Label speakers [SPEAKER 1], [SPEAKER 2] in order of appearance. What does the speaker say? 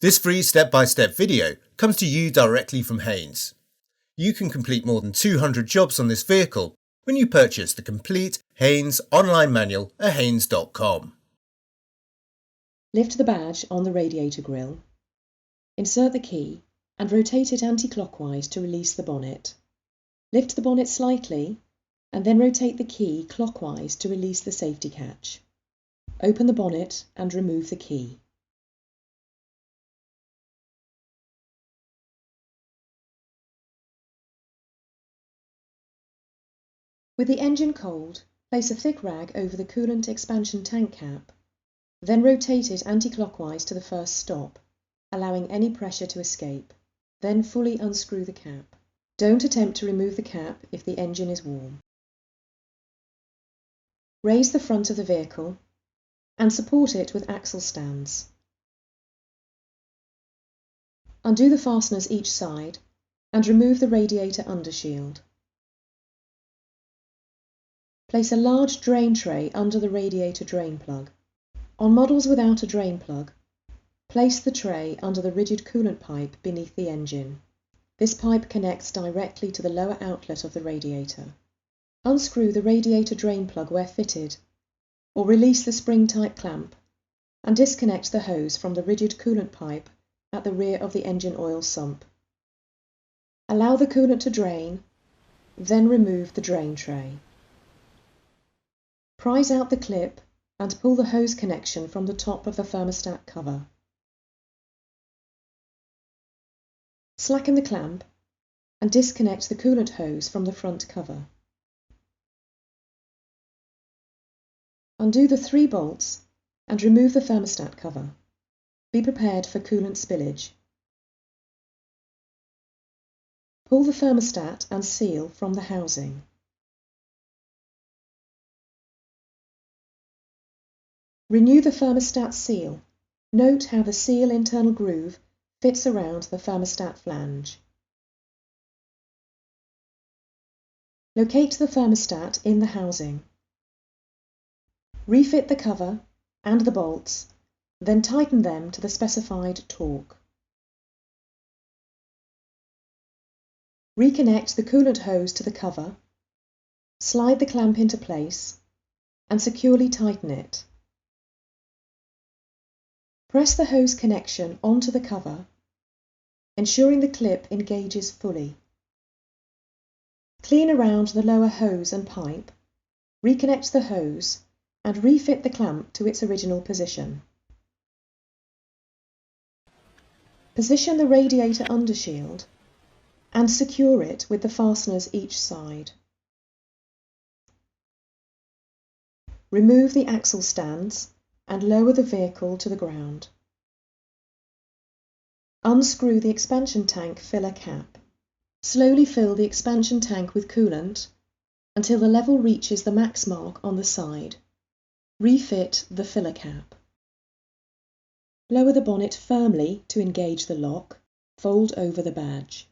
[SPEAKER 1] This free step-by-step video comes to you directly from Haynes. You can complete more than 200 jobs on this vehicle when you purchase the complete Haynes online manual at haynes.com.
[SPEAKER 2] Lift the badge on the radiator grille, insert the key and rotate it anti-clockwise to release the bonnet. Lift the bonnet slightly and then rotate the key clockwise to release the safety catch. Open the bonnet and remove the key. With the engine cold, place a thick rag over the coolant expansion tank cap, then rotate it anti-clockwise to the first stop, allowing any pressure to escape. Then fully unscrew the cap. Don't attempt to remove the cap if the engine is warm. Raise the front of the vehicle and support it with axle stands. Undo the fasteners each side and remove the radiator undershield. Place a large drain tray under the radiator drain plug. On models without a drain plug, place the tray under the rigid coolant pipe beneath the engine. This pipe connects directly to the lower outlet of the radiator. Unscrew the radiator drain plug where fitted, or release the spring-type clamp and disconnect the hose from the rigid coolant pipe at the rear of the engine oil sump. Allow the coolant to drain, then remove the drain tray. Prise out the clip and pull the hose connection from the top of the thermostat cover. Slacken the clamp and disconnect the coolant hose from the front cover. Undo the 3 bolts and remove the thermostat cover. Be prepared for coolant spillage. Pull the thermostat and seal from the housing. Renew the thermostat seal. Note how the seal internal groove fits around the thermostat flange. Locate the thermostat in the housing. Refit the cover and the bolts, then tighten them to the specified torque. Reconnect the coolant hose to the cover, slide the clamp into place, and securely tighten it. Press the hose connection onto the cover, ensuring the clip engages fully. Clean around the lower hose and pipe, reconnect the hose, and refit the clamp to its original position. Position the radiator undershield and secure it with the fasteners each side. Remove the axle stands and lower the vehicle to the ground. Unscrew the expansion tank filler cap. Slowly fill the expansion tank with coolant until the level reaches the max mark on the side. Refit the filler cap. Lower the bonnet firmly to engage the lock. Fold over the badge.